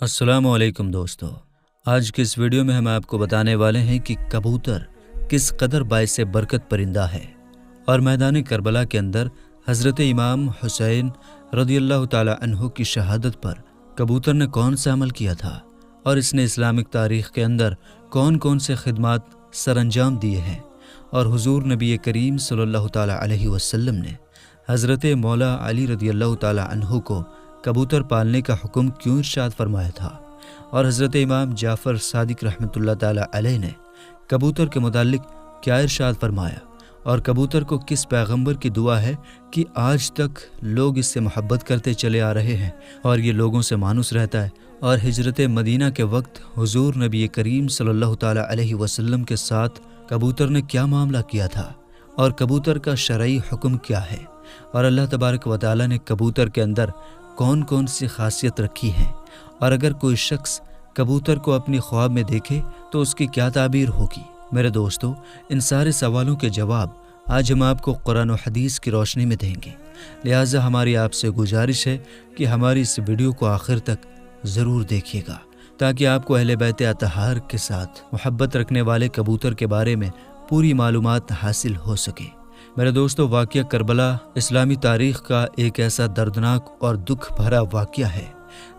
السلام علیکم دوستو، آج کے اس ویڈیو میں ہم آپ کو بتانے والے ہیں کہ کبوتر کس قدر باعث برکت پرندہ ہے اور میدان کربلا کے اندر حضرت امام حسین رضی اللہ تعالی عنہ کی شہادت پر کبوتر نے کون سا عمل کیا تھا اور اس نے اسلامک تاریخ کے اندر کون کون سے خدمات سر انجام دیے ہیں، اور حضور نبی کریم صلی اللہ تعالی علیہ وسلم نے حضرت مولا علی رضی اللہ تعالی عنہ کو کبوتر پالنے کا حکم کیوں ارشاد فرمایا تھا، اور حضرت امام جعفر صادق رحمۃ اللہ تعالی علیہ نے کبوتر کے متعلق کیا ارشاد فرمایا، اور کبوتر کو کس پیغمبر کی دعا ہے کہ آج تک لوگ اس سے محبت کرتے چلے آ رہے ہیں اور یہ لوگوں سے مانوس رہتا ہے، اور ہجرت مدینہ کے وقت حضور نبی کریم صلی اللہ تعالی علیہ وسلم کے ساتھ کبوتر نے کیا معاملہ کیا تھا، اور کبوتر کا شرعی حکم کیا ہے، اور اللہ تبارک و تعالی نے کبوتر کے اندر کون کون سی خاصیت رکھی ہیں، اور اگر کوئی شخص کبوتر کو اپنی خواب میں دیکھے تو اس کی کیا تعبیر ہوگی۔ میرے دوستو، ان سارے سوالوں کے جواب آج ہم آپ کو قرآن و حدیث کی روشنی میں دیں گے، لہٰذا ہماری آپ سے گزارش ہے کہ ہماری اس ویڈیو کو آخر تک ضرور دیکھیے گا تاکہ آپ کو اہل بیت اطہار کے ساتھ محبت رکھنے والے کبوتر کے بارے میں پوری معلومات حاصل ہو سکے۔ میرے دوستو، واقعہ کربلا اسلامی تاریخ کا ایک ایسا دردناک اور دکھ بھرا واقعہ ہے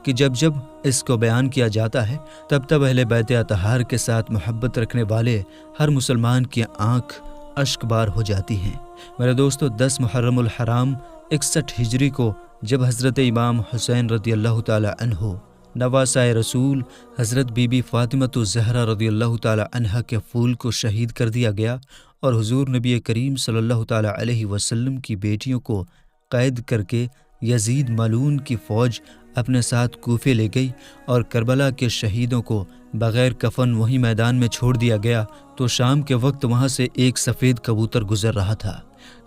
کہ جب اس کو بیان کیا جاتا ہے تب اہل بیت اطہار کے ساتھ محبت رکھنے والے ہر مسلمان کی آنکھ اشک بار ہو جاتی ہیں۔ میرے دوستو، 10 محرم الحرام 61 ہجری کو جب حضرت امام حسین رضی اللہ تعالی عنہ نواسۂ رسول حضرت بی بی فاطمہ الزہرا رضی اللہ تعالی عنہا کے پھول کو شہید کر دیا گیا، اور حضور نبی کریم صلی اللہ تعالی علیہ وسلم کی بیٹیوں کو قید کر کے یزید ملعون کی فوج اپنے ساتھ کوفے لے گئی، اور کربلا کے شہیدوں کو بغیر کفن وہی میدان میں چھوڑ دیا گیا، تو شام کے وقت وہاں سے ایک سفید کبوتر گزر رہا تھا۔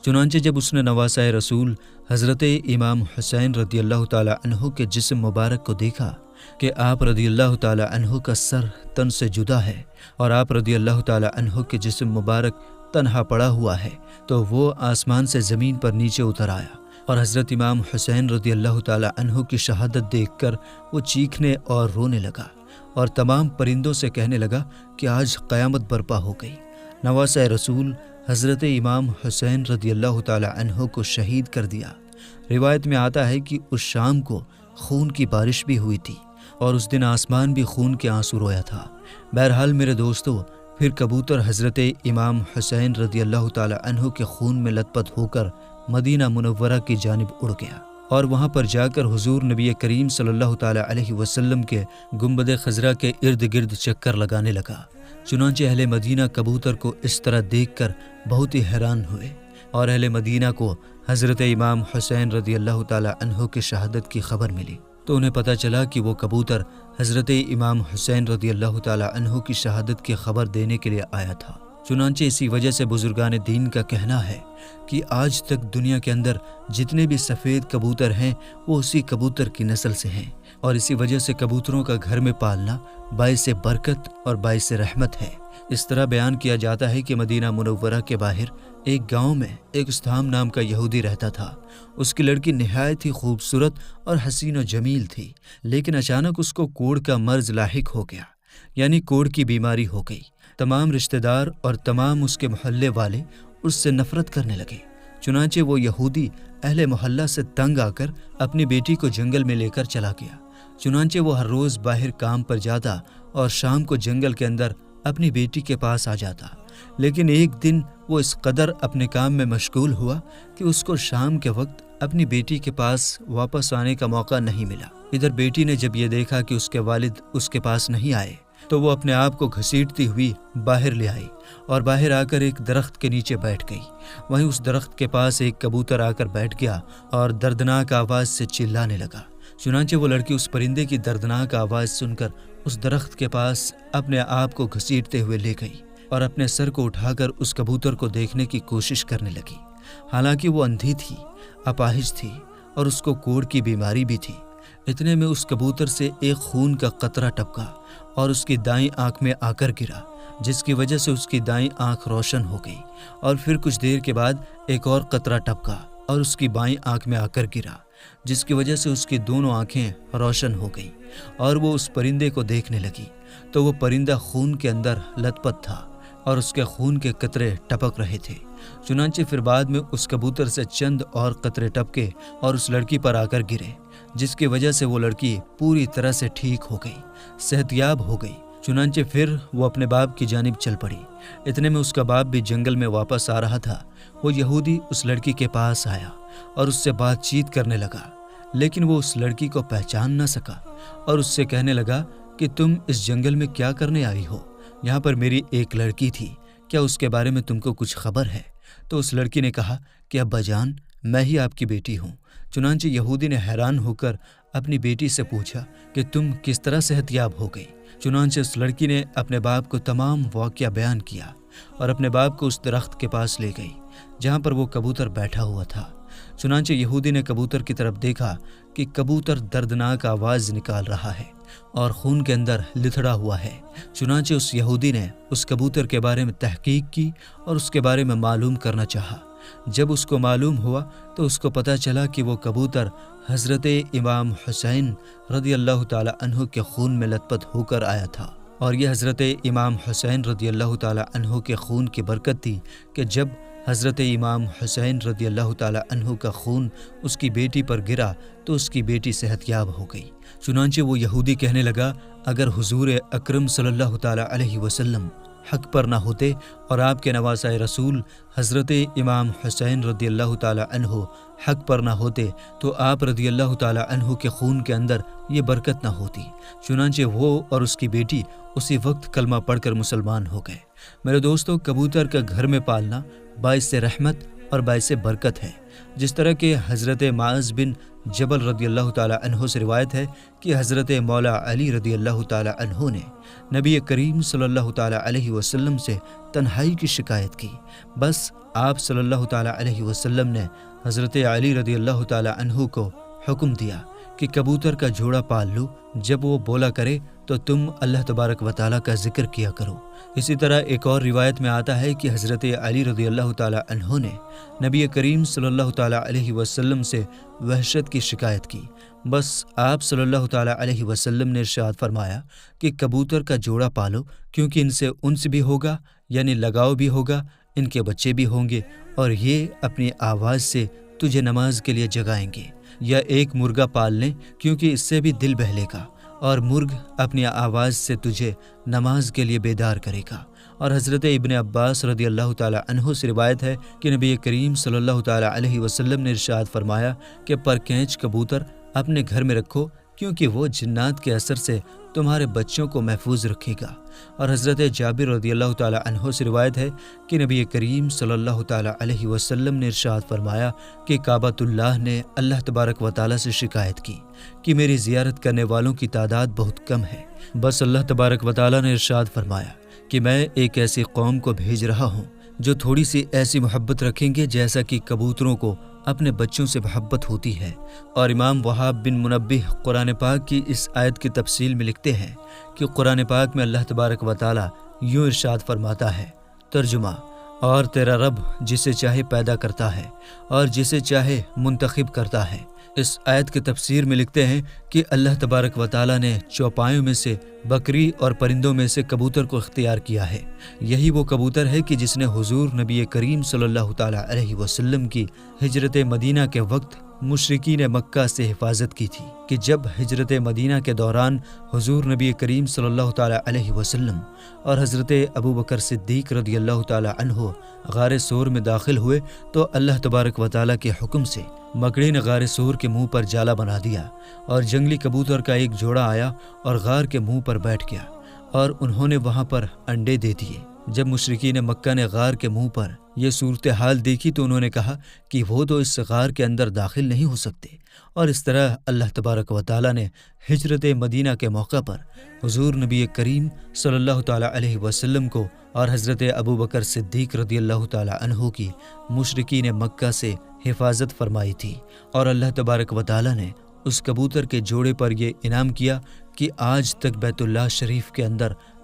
چنانچہ جب اس نے نواسۂ رسول حضرت امام حسین رضی اللہ تعالی عنہ کے جسم مبارک کو دیکھا کہ آپ رضی اللہ تعالی عنہ کا سر تن سے جدا ہے اور آپ رضی اللہ تعالی عنہ کے جسم مبارک تنہا پڑا ہوا ہے، تو وہ آسمان سے زمین پر نیچے اتر آیا، اور حضرت امام حسین رضی اللہ تعالی عنہ کی شہادت دیکھ کر وہ چیخنے اور رونے لگا، اور تمام پرندوں سے کہنے لگا کہ آج قیامت برپا ہو گئی۔ نواسۂ رسول حضرت امام حسین رضی اللہ تعالی عنہ کو شہید کر دیا۔ روایت میں آتا ہے کہ اس شام کو خون کی بارش بھی ہوئی تھی، اور اس دن آسمان بھی خون کے آنسو رویا تھا۔ بہرحال میرے دوستو، پھر کبوتر حضرت امام حسین رضی اللہ تعالی عنہ کے خون میں لت پت ہو کر مدینہ منورہ کی جانب اڑ گیا، اور وہاں پر جا کر حضور نبی کریم صلی اللہ تعالی علیہ وسلم کے گنبد خضرا کے ارد گرد چکر لگانے لگا۔ چنانچہ اہل مدینہ کبوتر کو اس طرح دیکھ کر بہت ہی حیران ہوئے، اور اہل مدینہ کو حضرت امام حسین رضی اللہ تعالی عنہ کی شہادت کی خبر ملی، تو انہیں پتہ چلا کہ وہ کبوتر حضرت امام حسین رضی اللہ تعالی عنہ کی شہادت کی خبر دینے کے لیے آیا تھا۔ چنانچہ اسی وجہ سے بزرگان دین کا کہنا ہے کہ آج تک دنیا کے اندر جتنے بھی سفید کبوتر ہیں وہ اسی کبوتر کی نسل سے ہیں، اور اسی وجہ سے کبوتروں کا گھر میں پالنا باعث برکت اور باعث رحمت ہے۔ اس طرح بیان کیا جاتا ہے کہ مدینہ منورہ کے باہر ایک گاؤں میں ایک استھام نام کا یہودی رہتا تھا۔ اس کی لڑکی نہایت ہی خوبصورت اور حسین و جمیل تھی، لیکن اچانک اس کو کوڑ کا مرض لاحق ہو گیا، یعنی کوڑ کی بیماری ہو گئی۔ تمام رشتہ دار اور تمام اس کے محلے والے اس سے نفرت کرنے لگے۔ چنانچہ وہ یہودی اہل محلہ سے تنگ آ کر اپنی بیٹی کو جنگل میں لے کر چلا گیا۔ چنانچہ وہ ہر روز باہر کام پر جاتا اور شام کو جنگل کے اندر اپنی بیٹی کے پاس آ جاتا، لیکن ایک دن وہ اس قدر اپنے کام میں مشغول ہوا کہ اس کو شام کے وقت اپنی بیٹی کے پاس واپس آنے کا موقع نہیں ملا۔ ادھر بیٹی نے جب یہ دیکھا کہ اس کے والد اس کے پاس نہیں آئے تو وہ اپنے آپ کو گھسیٹتی ہوئی باہر لے آئی، اور باہر آ کر ایک درخت کے نیچے بیٹھ گئی۔ وہیں اس درخت کے پاس ایک کبوتر آ کر بیٹھ گیا اور دردناک آواز سے چلانے لگا۔ چنانچہ وہ لڑکی اس پرندے کی دردناک آواز سن کر اس درخت کے پاس اپنے آپ کو گھسیٹتے ہوئے لے گئی، اور اپنے سر کو اٹھا کر اس کبوتر کو دیکھنے کی کوشش کرنے لگی۔ حالانکہ وہ اندھی تھی، اپاہج تھی، اور اس کو کوڑ کی بیماری بھی تھی۔ اتنے میں اس کبوتر سے ایک خون کا قطرہ ٹپکا اور اس کی دائیں آنکھ میں آ کر گرا، جس کی وجہ سے اس کی دائیں آنکھ روشن ہو گئی، اور پھر کچھ دیر کے بعد ایک اور قطرہ ٹپکا اور اس کی بائیں آنکھ میں آ کر گرا، جس کی وجہ سے اس کی دونوں آنکھیں روشن ہو گئیں اور وہ اس پرندے کو دیکھنے لگی تو وہ پرندہ خون کے اندر لت پت تھا اور اس کے خون کے قطرے ٹپک رہے تھے۔ چنانچہ پھر بعد میں اس کبوتر سے چند اور قطرے ٹپکے اور اس لڑکی پر آ کر گرے، جس کی وجہ سے وہ لڑکی پوری طرح سے ٹھیک ہو گئی، صحت یاب ہو گئی۔ چنانچہ پھر وہ اپنے باپ کی جانب چل پڑی۔ اتنے میں اس کا باپ بھی جنگل میں واپس آ رہا تھا۔ وہ یہودی اس لڑکی کے پاس آیا اور اس سے بات چیت کرنے لگا، لیکن وہ اس لڑکی کو پہچان نہ سکا اور اس سے کہنے لگا کہ تم اس جنگل میں کیا کرنے آئی ہو؟ یہاں پر میری ایک لڑکی تھی، کیا اس کے بارے میں تم کو کچھ خبر ہے؟ تو اس لڑکی نے کہا کہ ابا جان، میں ہی آپ کی بیٹی ہوں۔ چنانچہ یہودی نے حیران ہو کر اپنی بیٹی سے پوچھا کہ تم کس طرح صحت یاب ہو گئی؟ چنانچہ اس لڑکی نے اپنے باپ کو تمام واقعہ بیان کیا اور اپنے باپ کو اس درخت کے پاس لے گئی جہاں پر وہ کبوتر بیٹھا ہوا تھا۔ چنانچہ یہودی نے کبوتر کی طرف دیکھا کہ کبوتر دردناک آواز نکال رہا ہے اور خون کے اندر لتھڑا ہوا ہے۔ چنانچہ اس یہودی نے اس کبوتر کے بارے میں تحقیق کی اور اس کے بارے میں معلوم کرنا چاہا۔ جب اس کو معلوم ہوا تو اس کو پتہ چلا کہ وہ کبوتر حضرت امام حسین رضی اللہ تعالی عنہ کے خون میں لت پت ہو کر آیا تھا، اور یہ حضرت امام حسین رضی اللہ تعالی عنہ کے خون کی برکت تھی کہ جب حضرت امام حسین رضی اللہ تعالی عنہ کا خون اس کی بیٹی پر گرا تو اس کی بیٹی صحت یاب ہو گئی۔ چنانچہ وہ یہودی کہنے لگا، اگر حضور اکرم صلی اللہ تعالی علیہ وسلم حق پر نہ ہوتے اور آپ کے نواسۂ رسول حضرت امام حسین رضی اللہ تعالی عنہ حق پر نہ ہوتے تو آپ رضی اللہ تعالی عنہ کے خون کے اندر یہ برکت نہ ہوتی۔ چنانچہ وہ اور اس کی بیٹی اسی وقت کلمہ پڑھ کر مسلمان ہو گئے۔ میرے دوستو، کبوتر کا گھر میں پالنا باعث رحمت اور باعث برکت ہے۔ جس طرح کہ حضرت معاذ بن جبل رضی اللہ تعالی عنہ سے روایت ہے کہ حضرت مولا علی رضی اللہ تعالی عنہ نے نبی کریم صلی اللہ تعالی علیہ وسلم سے تنہائی کی شکایت کی، بس آپ صلی اللہ تعالی علیہ وسلم نے حضرت علی رضی اللہ تعالی عنہ کو حکم دیا کہ کبوتر کا جوڑا پال لو، جب وہ بولا کرے تو تم اللہ تبارک و تعالیٰ کا ذکر کیا کرو۔ اسی طرح ایک اور روایت میں آتا ہے کہ حضرت علی رضی اللہ تعالی عنہ نے نبی کریم صلی اللہ تعالی علیہ وسلم سے وحشت کی شکایت کی، بس آپ صلی اللہ تعالی علیہ وسلم نے ارشاد فرمایا کہ کبوتر کا جوڑا پالو، کیونکہ ان سے انس بھی ہوگا، یعنی لگاؤ بھی ہوگا، ان کے بچے بھی ہوں گے اور یہ اپنی آواز سے تجھے نماز کے لیے جگائیں گے۔ یا ایک مرغا پال لیں، کیونکہ اس سے بھی دل بہلے گا اور مرغ اپنی آواز سے تجھے نماز کے لیے بیدار کرے گا۔ اور حضرت ابن عباس رضی اللہ تعالی عنہ سے روایت ہے کہ نبی کریم صلی اللہ تعالی علیہ وسلم نے ارشاد فرمایا کہ پرکینچ کبوتر اپنے گھر میں رکھو، کیونکہ وہ جنات کے اثر سے تمہارے بچوں کو محفوظ رکھے گا۔ اور حضرت جابر رضی اللہ تعالی عنہ سے روایت ہے کہ نبی کریم صلی اللہ تعالی علیہ وسلم نے ارشاد فرمایا کہ کعبۃ اللہ نے اللہ تبارک و تعالی سے شکایت کی کہ میری زیارت کرنے والوں کی تعداد بہت کم ہے، بس اللہ تبارک و تعالی نے ارشاد فرمایا کہ میں ایک ایسی قوم کو بھیج رہا ہوں جو تھوڑی سی ایسی محبت رکھیں گے جیسا کہ کبوتروں کو اپنے بچوں سے محبت ہوتی ہے۔ اور امام وہاب بن منبہ قرآن پاک کی اس آیت کی تفصیل میں لکھتے ہیں کہ قرآن پاک میں اللہ تبارک و تعالی یوں ارشاد فرماتا ہے، ترجمہ، اور تیرا رب جسے چاہے پیدا کرتا ہے اور جسے چاہے منتخب کرتا ہے۔ اس آیت کے تفسیر میں لکھتے ہیں کہ اللہ تبارک و تعالی نے چوپایوں میں سے بکری اور پرندوں میں سے کبوتر کو اختیار کیا ہے۔ یہی وہ کبوتر ہے کہ جس نے حضور نبی کریم صلی اللہ تعالی علیہ وسلم کی ہجرت مدینہ کے وقت مشرکین مکہ سے حفاظت کی تھی، کہ جب ہجرت مدینہ کے دوران حضور نبی کریم صلی اللہ تعالی علیہ وسلم اور حضرت ابو بکر صدیق رضی اللہ تعالی عنہ غار ثور میں داخل ہوئے تو اللہ تبارک و تعالی کے حکم سے مکڑی نے غار ثور کے منہ پر جالا بنا دیا اور جنگلی کبوتر کا ایک جوڑا آیا اور غار کے منہ پر بیٹھ گیا اور انہوں نے وہاں پر انڈے دے دیے۔ جب مشرکین مکہ نے غار کے منہ پر یہ صورتحال دیکھی تو انہوں نے کہا کہ وہ تو اس غار کے اندر داخل نہیں ہو سکتے، اور اس طرح اللہ تبارک و تعالی نے ہجرت مدینہ کے موقع پر حضور نبی کریم صلی اللہ تعالی علیہ وسلم کو اور حضرت ابو بکر صدیق رضی اللہ تعالی عنہ کی مشرکین مکہ سے حفاظت فرمائی تھی، اور اللہ تبارک و تعالی نے اس کبوتر کے جوڑے پر یہ انعام کیا کہ آج تک بیت اللہ شریف کے اندر